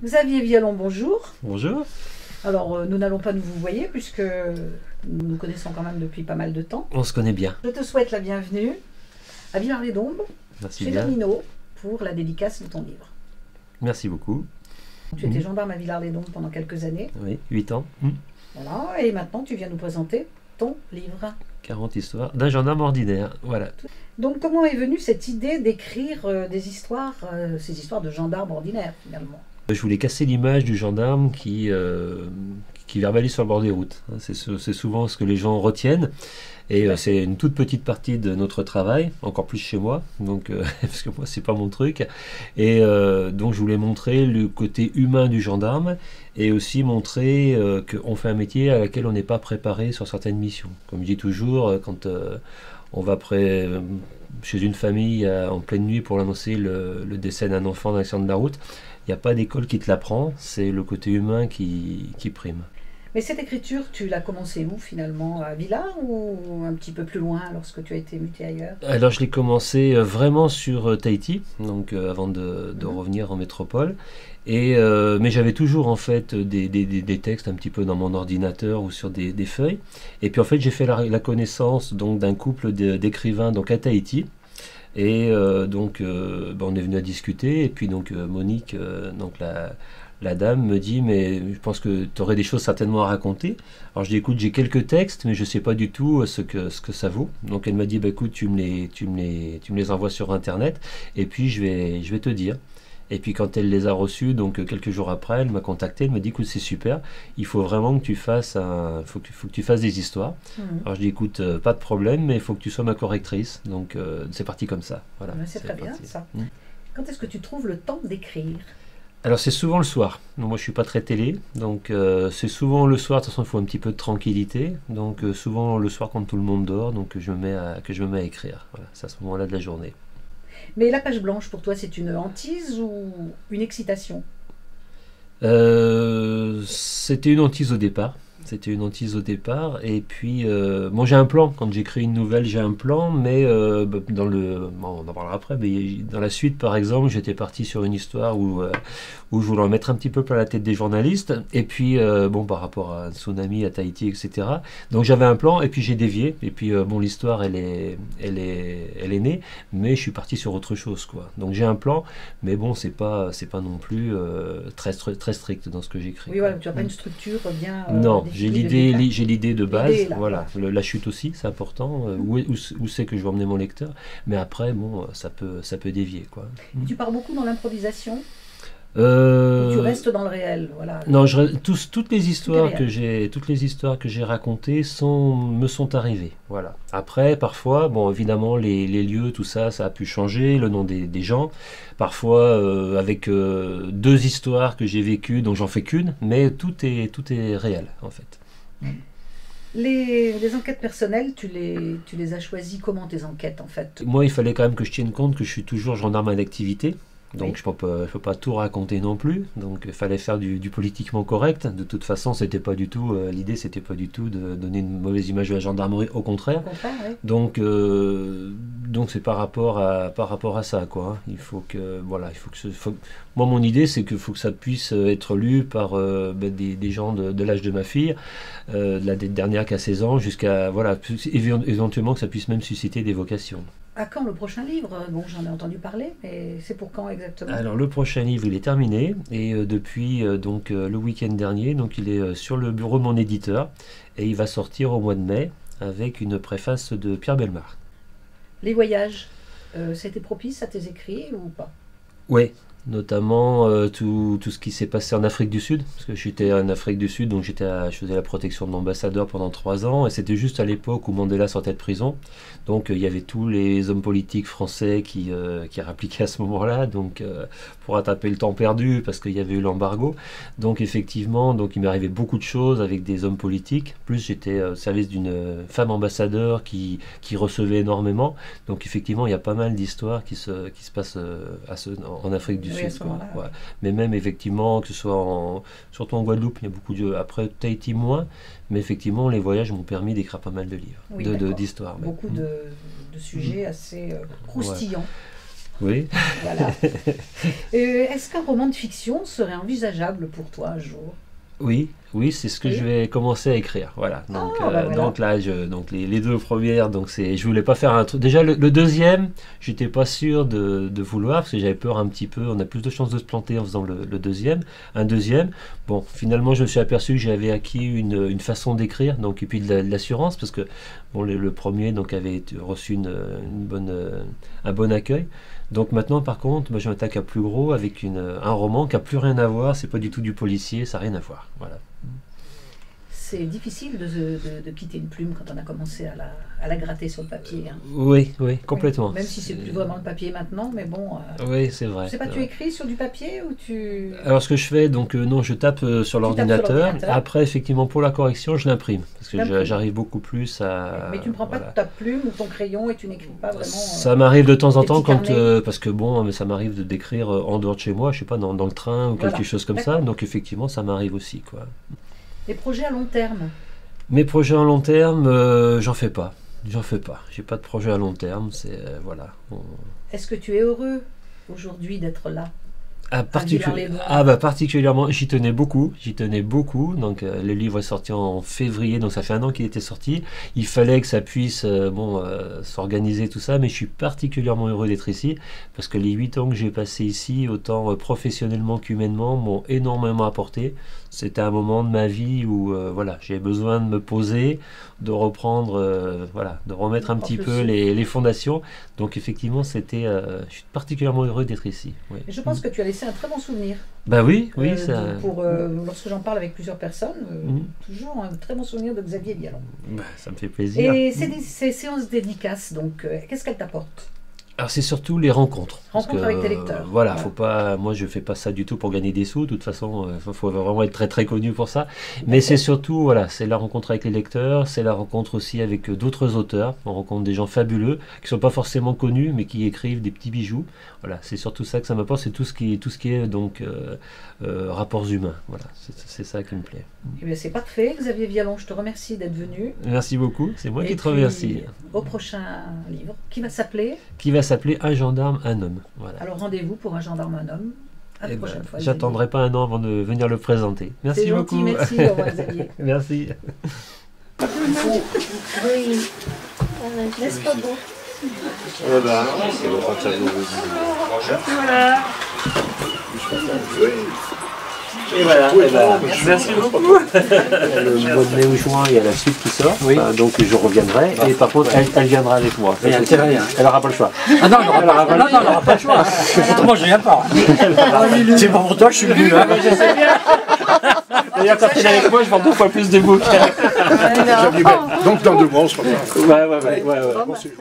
Xavier Vialon, bonjour. Bonjour. Alors, nous n'allons pas nous vous voyer puisque nous nous connaissons quand même depuis pas mal de temps. On se connaît bien. Je te souhaite la bienvenue à Villars-les-Dombes, Merci chez bien. Domino, pour la dédicace de ton livre. Merci beaucoup. Tu étais gendarme à Villars-les-Dombes pendant quelques années. Oui, 8 ans. Voilà, et maintenant tu viens nous présenter ton livre. 40 histoires d'un gendarme ordinaire. Voilà. Donc, comment est venue cette idée d'écrire ces histoires de gendarmes ordinaires finalement? Je voulais casser l'image du gendarme qui verbalise sur le bord des routes. C'est souvent ce que les gens retiennent. Et c'est une toute petite partie de notre travail, encore plus chez moi, donc, parce que moi, c'est pas mon truc. Et donc, je voulais montrer le côté humain du gendarme et aussi montrer qu'on fait un métier à laquelle on n'est pas préparé sur certaines missions. Comme je dis toujours, quand on va chez une famille en pleine nuit pour annoncer le décès d'un enfant dans l'accident de la route, il n'y a pas d'école qui te l'apprend, c'est le côté humain qui prime. Mais cette écriture, tu l'as commencée où finalement? À Villars ou un petit peu plus loin lorsque tu as été muté ailleurs? Alors je l'ai commencé vraiment sur Tahiti, donc avant de revenir en métropole. Mais j'avais toujours en fait des textes un petit peu dans mon ordinateur ou sur des feuilles. Et puis en fait j'ai fait la connaissance donc d'un couple d'écrivains donc à Tahiti. Et on est venu à discuter. Et puis donc Monique, donc la dame me dit, mais je pense que tu aurais des choses certainement à raconter. Alors je dis, écoute, j'ai quelques textes, mais je ne sais pas du tout ce que ça vaut. Donc elle m'a dit, bah, écoute, tu me les envoies sur Internet, et puis je vais te dire. Et puis quand elle les a reçus, donc quelques jours après, elle m'a contacté, elle m'a dit, écoute, c'est super, il faut vraiment que tu fasses faut que tu fasses des histoires. Alors je dis, écoute, pas de problème, mais il faut que tu sois ma correctrice. Donc c'est parti comme ça. Voilà, c'est très bien ça. Mmh. Quand est-ce que tu trouves le temps d'écrire? Alors c'est souvent le soir. Donc, moi je suis pas très télé, donc c'est souvent le soir. De toute façon il faut un petit peu de tranquillité. Donc souvent le soir quand tout le monde dort, donc que je me mets à écrire. Voilà, c'est à ce moment-là de la journée. Mais la page blanche pour toi c'est une hantise ou une excitation? C'était une hantise au départ. C'était une hantise au départ, et puis bon, j'ai un plan. Quand j'écris une nouvelle, j'ai un plan, mais on en parlera après, mais dans la suite, par exemple, j'étais parti sur une histoire où je voulais en mettre un petit peu plein la tête des journalistes, et puis par rapport à un tsunami à Tahiti, etc. Donc j'avais un plan, et puis j'ai dévié, et puis l'histoire, elle est née, mais je suis parti sur autre chose, quoi. Donc j'ai un plan, mais bon, c'est pas non plus très strict dans ce que j'écris. Oui, voilà, tu n'as pas une structure bien. Non. J'ai l'idée de base, là, voilà. La chute aussi, c'est important. Où c'est que je vais emmener mon lecteur. Mais après, bon, ça peut dévier, quoi. Tu pars beaucoup dans l'improvisation. Tu restes dans le réel, voilà. Non, toutes les histoires que j'ai racontées me sont arrivées, voilà. Après, parfois, bon, évidemment, les lieux, tout ça, ça a pu changer, le nom des gens. Parfois, avec deux histoires que j'ai vécues, dont j'en fais qu'une, mais tout est réel, en fait. Les enquêtes personnelles, tu les as choisies comment, tes enquêtes, en fait? Moi, il fallait quand même que je tienne compte que je suis toujours gendarme à l'activité. Donc je ne peux pas tout raconter non plus, donc il fallait faire du politiquement correct. De toute façon, l'idée c'était pas du tout de donner une mauvaise image de la gendarmerie, au contraire. Oui. Donc c'est par rapport à ça, quoi. Moi mon idée c'est qu'il faut que ça puisse être lu par des gens de l'âge de ma fille, la dernière qui a 16 ans, jusqu'à éventuellement que ça puisse même susciter des vocations. À quand le prochain livre? Bon, j'en ai entendu parler, mais c'est pour quand exactement? Alors le prochain livre, il est terminé, et depuis le week-end dernier, donc il est sur le bureau de mon éditeur, et il va sortir au mois de mai avec une préface de Pierre Bellemare. Les voyages, c'était propice à tes écrits ou pas? Oui. Notamment tout ce qui s'est passé en Afrique du Sud, parce que j'étais en Afrique du Sud, donc je faisais la protection de l'ambassadeur pendant 3 ans, et c'était juste à l'époque où Mandela sortait de prison, donc il y avait tous les hommes politiques français qui réappliquaient à ce moment-là, donc pour rattraper le temps perdu, parce qu'il y avait eu l'embargo. Donc effectivement, il m'est arrivé beaucoup de choses avec des hommes politiques, plus j'étais au service d'une femme ambassadeur qui recevait énormément, donc effectivement il y a pas mal d'histoires qui se passent en Afrique du Sud. Ouais. Mais même effectivement, que ce soit surtout en Guadeloupe, il y a beaucoup après Tahiti moins, mais effectivement les voyages m'ont permis d'écrire pas mal de livres, d'histoires. Beaucoup de sujets assez croustillants. Oui. Voilà. Est-ce qu'un roman de fiction serait envisageable pour toi un jour? Oui, oui, c'est ce que je vais commencer à écrire. Voilà. Donc, voilà. donc là, donc les deux premières, donc je voulais pas faire un truc. Déjà le deuxième, j'étais pas sûr de vouloir parce que j'avais peur un petit peu. On a plus de chances de se planter en faisant le deuxième. Un deuxième. Bon, finalement, je me suis aperçu que j'avais acquis une façon d'écrire, donc et puis de l'assurance parce que bon, le premier donc avait reçu un bon accueil. Donc maintenant, par contre, moi, je m'attaque à plus gros avec un roman qui n'a plus rien à voir, c'est pas du tout du policier, ça n'a rien à voir. Voilà. C'est difficile de quitter une plume quand on a commencé à la gratter sur le papier. Hein. Oui, oui, complètement. Oui, même si c'est plus vraiment le papier maintenant, mais bon. Oui, c'est vrai. Je sais pas, tu écris sur du papier ou tu... Alors ce que je fais, donc non, je tape sur l'ordinateur. Après, effectivement, pour la correction, je l'imprime. Parce que j'arrive beaucoup plus à... Mais tu ne prends pas ta plume ou ton crayon et tu n'écris pas vraiment... Ça m'arrive de temps en temps, parce que bon, ça m'arrive d'écrire en dehors de chez moi, je sais pas, dans le train ou quelque chose comme ça. Donc effectivement, ça m'arrive aussi, quoi. Les projets à long terme? Mes projets à long terme, j'en fais pas. J'en fais pas. J'ai pas de projet à long terme. C'est voilà. Est-ce que tu es heureux aujourd'hui d'être là? Particulièrement, j'y tenais beaucoup. Donc le livre est sorti en février, donc ça fait 1 an qu'il était sorti. Il fallait que ça puisse s'organiser tout ça, mais je suis particulièrement heureux d'être ici parce que les 8 ans que j'ai passés ici, autant professionnellement qu'humainement, m'ont énormément apporté. C'était un moment de ma vie où voilà, j'ai besoin de me poser, de reprendre, de remettre un petit peu les fondations. Donc effectivement, je suis particulièrement heureux d'être ici. Oui. Et je pense que tu as laissé un très bon souvenir. Bah oui, lorsque j'en parle avec plusieurs personnes, toujours un très bon souvenir de Xavier Vialon. Bah, ça me fait plaisir. Et ces séances dédicaces, donc, qu'est-ce qu'elles t'apportent? Alors c'est surtout les rencontres. Rencontres avec tes lecteurs. Voilà, faut pas. Moi, je fais pas ça du tout pour gagner des sous. De toute façon, faut vraiment être très très connu pour ça. Mais c'est surtout, voilà, c'est la rencontre avec les lecteurs, c'est la rencontre aussi avec d'autres auteurs. On rencontre des gens fabuleux qui sont pas forcément connus, mais qui écrivent des petits bijoux. Voilà, c'est surtout ça que ça m'apporte. C'est tout ce qui est donc rapports humains. Voilà, c'est ça qui me plaît. Eh bien, c'est parfait, Xavier Vialon. Je te remercie d'être venu. Merci beaucoup. C'est moi qui te remercie. Au prochain livre, qui va s'appeler Un gendarme, un homme. Voilà. Alors rendez-vous pour Un gendarme, un homme. À la prochaine fois. J'attendrai pas 1 an avant de venir le présenter. Merci beaucoup. Merci, au revoir Xavier. Merci. Oui. N'est-ce pas beau? Voilà. Et voilà, merci beaucoup. Le mois de mai ou juin, il y a la suite qui sort, donc je reviendrai. Et par contre, elle viendra avec moi. Elle n'aura pas le choix. Ah non, elle n'aura pas le choix. Autrement, je ne viens pas. C'est pas pour toi que je suis venu. Hein. Je sais bien. D'ailleurs, quand il est avec moi, je vends 2 fois plus de bouquins. Donc dans 2 mois, on se revoit. Ouais.